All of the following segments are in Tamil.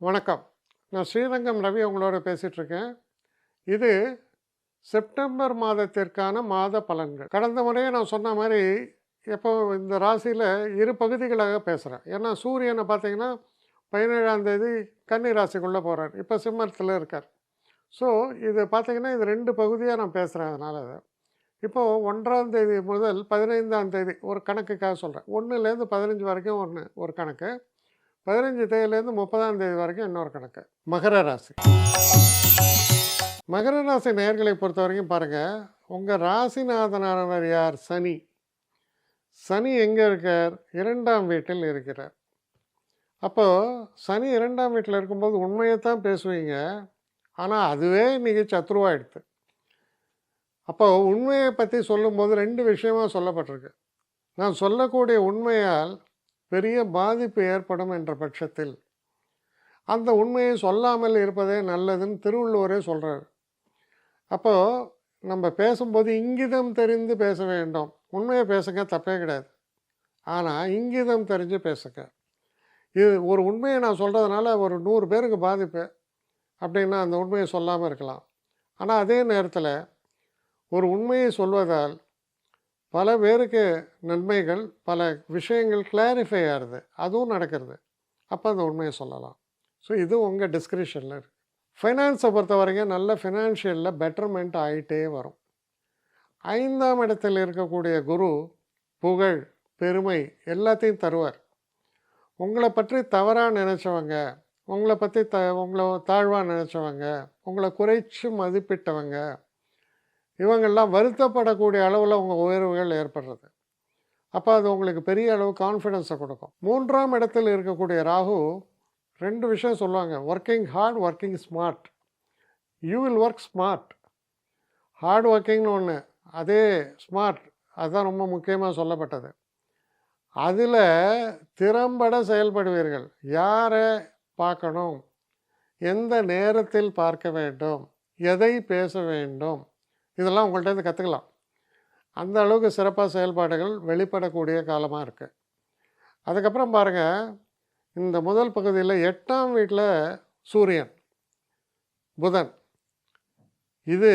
வணக்கம். நான் ஸ்ரீரங்கம் ரவி உங்களோட பேசிகிட்ருக்கேன். இது செப்டம்பர் மாதத்திற்கான மாத பலன்கள். கடந்த முறையே நான் சொன்ன மாதிரி, எப்போ இந்த ராசியில் இரு பகுதிகளாக பேசுகிறேன். ஏன்னா சூரியனை பார்த்தீங்கன்னா 17ஆம் தேதி கன்னி ராசிக்குள்ளே போகிறார். இப்போ சிம்மத்தில் இருக்கார். ஸோ இது பார்த்தீங்கன்னா இது 2 பகுதியாக நான் பேசுகிறேன். அதனால் இப்போது 1ஆம் தேதி முதல் 15ஆம் தேதி ஒரு கணக்குக்காக சொல்கிறேன். 1லேருந்து 15 வரைக்கும் ஒரு கணக்கு, 15 தேதியிலேருந்து 30ஆம் தேதி வரைக்கும் இன்னொரு கணக்கு. மகர ராசி. மகர ராசி நேயர்களை பொறுத்த வரைக்கும் பாருங்கள், உங்கள் ராசிநாதனானவர் யார்? சனி. சனி எங்கே இருக்கார்? 2ஆம் வீட்டில் இருக்கிறார். அப்போது சனி 2ஆம் வீட்டில் இருக்கும்போது உண்மையைத்தான் பேசுவீங்க. ஆனால் அதுவே இன்றைக்கி சத்ருவாயிடுது. அப்போது உண்மையை பற்றி சொல்லும்போது 2 விஷயமாக சொல்லப்பட்டிருக்கு. நான் சொல்லக்கூடிய உண்மையால் பெரிய பாதிப்பு ஏற்படும் என்ற பட்சத்தில் அந்த உண்மையை சொல்லாமல் இருப்பதே நல்லதுன்னு திருவள்ளுவரே சொல்கிறார். அப்போது நம்ம பேசும்போது இங்கிதம் தெரிந்து பேச வேண்டும். உண்மையை பேசுங்க, தப்பே கிடையாது. ஆனால் இங்கிதம் தெரிஞ்சு பேசுங்க. இது ஒரு உண்மையை நான் சொல்கிறதுனால ஒரு 100 பேருக்கு பாதிப்பு அப்படின்னா அந்த உண்மையை சொல்லாமல் இருக்கலாம். ஆனால் அதே நேரத்தில் ஒரு உண்மையை சொல்வதால் பல பேருக்கு நன்மைகள், பல விஷயங்கள் கிளாரிஃபை ஆகுது, அதுவும் நடக்கிறது. அப்போ அந்த உண்மையை சொல்லலாம். ஸோ இது உங்கள் டிஸ்கிரிப்ஷனில் இருக்குது. ஃபைனான்ஸை பொறுத்த வரைக்கும் நல்ல ஃபினான்ஷியலில் பெட்டர்மெண்ட் ஆகிட்டே வரும். 5ஆம் இடத்தில் இருக்கக்கூடிய குரு புகழ், பெருமை எல்லாத்தையும் தருவார். உங்களை பற்றி தவறாக நினச்சவங்க, உங்களை பற்றி உங்களை தாழ்வாக நினச்சவங்க, உங்களை குறைச்சி மதிப்பிட்டவங்க, இவங்கெல்லாம் வருத்தப்படக்கூடிய அளவில் உங்கள் உயர்வுகள் ஏற்படுறது. அப்போ அது உங்களுக்கு பெரிய அளவு கான்ஃபிடென்ஸை கொடுக்கும். 3ஆம் இடத்தில் இருக்கக்கூடிய ராகு 2 விஷயம் சொல்லுவாங்க. Working hard, working smart. You will work smart. Hard ஒர்க்கிங்னு ஒன்று, அதே ஸ்மார்ட், அதுதான் ரொம்ப முக்கியமாக சொல்லப்பட்டது. அதில் திறம்பட செயல்படுவீர்கள். யாரை பார்க்கணும், எந்த நேரத்தில் பார்க்க வேண்டும், எதை பேச வேண்டும், இதெல்லாம் உங்கள்கிட்ட கற்றுக்கலாம். அந்த அளவுக்கு சிறப்பாக செயல்பாடுகள் வெளிப்படக்கூடிய காலமாக இருக்குது. அதுக்கப்புறம் பாருங்கள், இந்த முதல் பகுதியில் 8ஆம் வீட்டில் சூரியன், புதன், இது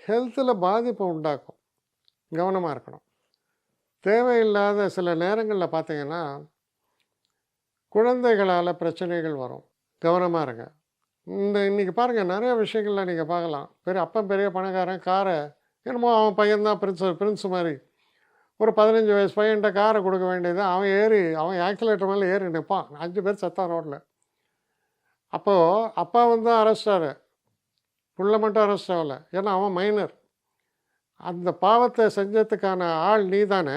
ஹெல்த்தில் பாதிப்பை உண்டாக்கும். கவனமாக இருக்கணும். தேவையில்லாத சில நேரங்களில் பார்த்தீங்கன்னா குழந்தைகளால் பிரச்சனைகள் வரும். கவனமாக இருங்க. இன்றைக்கி பாருங்கள், நிறைய விஷயங்களில் நீங்கள் பார்க்கலாம். அப்பன் பெரிய பணக்காரன், காரை என்னமோ அவன் பையன்தான் பிரின்ஸ் மாதிரி ஒரு 15 வயசு பையன்கிட்ட காரை கொடுக்க வேண்டியது, அவன் ஆக்சிலேட்டர் மேலே ஏறி நிற்பான். 5 பேர் செத்தான் ரோட்டில். அப்போது அப்பா தான் அரெஸ்ட் ஆறு, புள்ள மட்டும் அரெஸ்ட் ஆகலை. ஏன்னா அவன் மைனர். அந்த பாவத்தை செஞ்சதுக்கான ஆள் நீ தானே.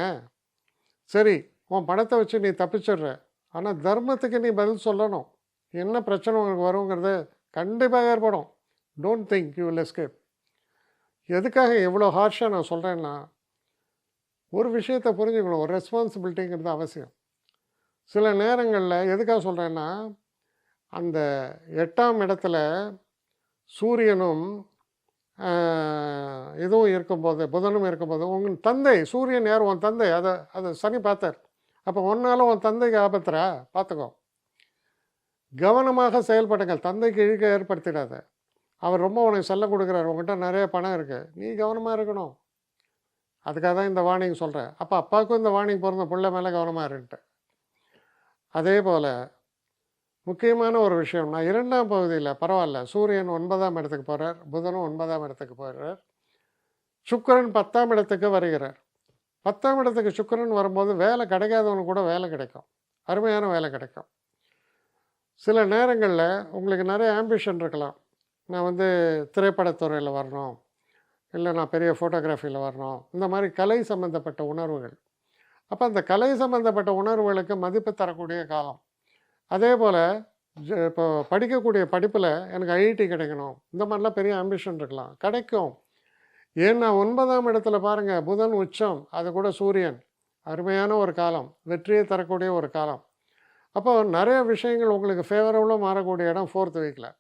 சரி, உன் பணத்தை வச்சு நீ தப்பிச்சிடுற, ஆனால் தர்மத்துக்கு நீ பதில் சொல்லணும். என்ன பிரச்சனை உங்களுக்கு வருங்கிறது கண்டிப்பாக ஏற்படும். Don't think you will escape. எதுக்காக எவ்வளோ ஹார்ஷாக நான் சொல்கிறேன்னா, ஒரு விஷயத்தை புரிஞ்சுக்கணும். ஒரு ரெஸ்பான்சிபிலிட்டிங்கிறது அவசியம். சில நேரங்களில் எதுக்காக சொல்கிறேன்னா, அந்த 8ஆம் இடத்துல சூரியனும் இதுவும் இருக்கும்போது, புதனும் இருக்கும்போது, உங்கள் தந்தை சூரியன் யார்? உன் தந்தை. அதை சனி பார்த்தார். அப்போ ஒன்றாலும் உன் தந்தைக்கு ஆபத்துறா, பார்த்துக்கோ. கவனமாக செயல்படுங்கள். தந்தைக்கு இழுக்க ஏற்படுத்திடாத. அவர் ரொம்ப உனக்கு செல்லம் கொடுக்குறாரு, உங்கள்கிட்ட நிறைய பணம் இருக்குது, நீ கவனமாக இருக்கணும். அதுக்காக தான் இந்த வார்னிங் சொல்கிறேன். அப்போ அப்பாவுக்கும் இந்த வார்னிங் பிறந்த பிள்ளை மேலே கவனமாக இருன்ட்டு. அதே போல் முக்கியமான ஒரு விஷயம், நான் 2ஆம் பகுதியில் பரவாயில்ல, சூரியன் 9ஆம் இடத்துக்கு போகிறார், புதனும் 9ஆம் இடத்துக்கு போகிறார், சுக்கிரன் 10ஆம் இடத்துக்கு வருகிறார். 10ஆம் இடத்துக்கு சுக்கிரன் வரும்போது வேலை கிடைக்காதவனுக்கு கூட வேலை கிடைக்கும், அருமையான வேலை கிடைக்கும். சில நேரங்களில் உங்களுக்கு நிறைய ஆம்பிஷன் இருக்கலாம். நான் திரைப்படத்துறையில் வரணும், இல்லை நான் பெரிய ஃபோட்டோகிராஃபியில் வரணும், இந்த மாதிரி கலை சம்மந்தப்பட்ட உணர்வுகள். அப்போ அந்த கலை சம்மந்தப்பட்ட உணர்வுகளுக்கு மதிப்பு தரக்கூடிய காலம். அதே போல் இப்போ படிக்கக்கூடிய படிப்பில் எனக்கு ஐஐடி கிடைக்கணும், இந்த மாதிரிலாம் பெரிய ஆம்பிஷன் இருக்கலாம், கிடைக்கும். ஏன்னா 9ஆம் இடத்துல பாருங்கள், புதன் உச்சம், அது கூட சூரியன், அருமையான ஒரு காலம், வெற்றியை தரக்கூடிய ஒரு காலம். அப்போ நிறைய விஷயங்கள் உங்களுக்கு ஃபேவரபுளாக மாறக்கூடிய இடம் 4th வீக்கில்.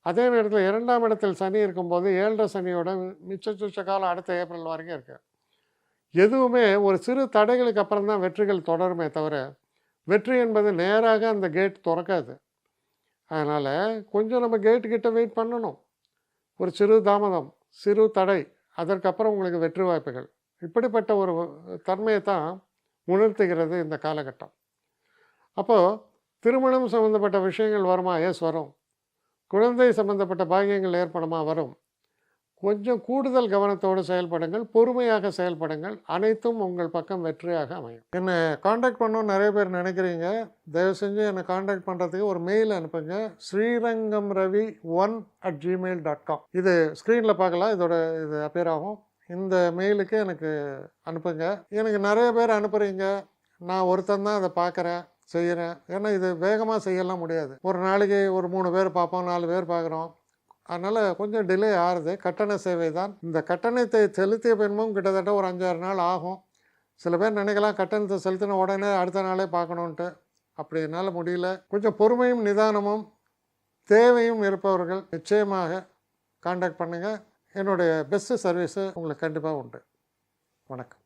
அதே நேரத்தில் 2ஆம் இடத்தில் சனி இருக்கும்போது 7.5 சனியோட மிச்ச காலம் அடுத்த ஏப்ரல் வரைக்கும் இருக்குது. எதுவுமே ஒரு சிறு தடைகளுக்கு அப்புறம் தான் வெற்றிகள் தொடருமே தவிர, வெற்றி என்பது நேராக அந்த கேட் திறக்காது. அதனால் கொஞ்சம் நம்ம கேட்டுக்கிட்ட வெயிட் பண்ணணும். ஒரு சிறு தாமதம், சிறு தடை, அதற்கப்புறம் உங்களுக்கு வெற்றி வாய்ப்புகள். இப்படிப்பட்ட ஒரு தன்மையை தான் உணர்த்துகிறது இந்த காலகட்டம். அப்போது திருமணம் சம்மந்தப்பட்ட விஷயங்கள் வருமா? எஸ், வரும். குழந்தை சம்மந்தப்பட்ட பாக்கியங்கள் ஏற்படுமா? வரும். கொஞ்சம் கூடுதல் கவனத்தோடு செயல்படுங்கள், பொறுமையாக செயல்படுங்கள். அனைத்தும் உங்கள் பக்கம் வெற்றியாக அமையும். என்னை காண்டாக்ட் பண்ணணும்னு நிறைய பேர் நினைக்கிறீங்க. தயவு செஞ்சு என்னை காண்டாக்ட் பண்ணுறதுக்கு ஒரு மெயில் அனுப்புங்க. srirangamravi1@gmail.com. இது ஸ்க்ரீனில் பார்க்கலாம், இது அப்பியர் ஆகும். இந்த மெயிலுக்கு எனக்கு அனுப்புங்க. எனக்கு நிறைய பேர் அனுப்புகிறீங்க, நான் ஒருத்தன் தான் அதை பார்க்குறேன், செய்கிறேன். ஏன்னா இது வேகமாக செய்யலாம் முடியாது. ஒரு நாளைக்கு ஒரு 3 பேர் பார்ப்போம், 4 பேர் பார்க்குறோம். அதனால் கொஞ்சம் டிலே ஆகுது. கட்டண சேவை தான். இந்த கட்டணத்தை செலுத்திய பின்பும் கிட்டத்தட்ட ஒரு 5-6 நாள் ஆகும். சில பேர் நினைக்கலாம் கட்டணத்தை செலுத்தின உடனே அடுத்த நாளே பார்க்கணுன்ட்டு. அப்படி என்னால் முடியல. கொஞ்சம் பொறுமையும் நிதானமும் தேவையும் இருப்பவர்கள் நிச்சயமாக காண்டாக்ட் பண்ணுங்கள். என்னுடைய பெஸ்ட்டு சர்வீஸு உங்களுக்கு கண்டிப்பாக உண்டு. வணக்கம்.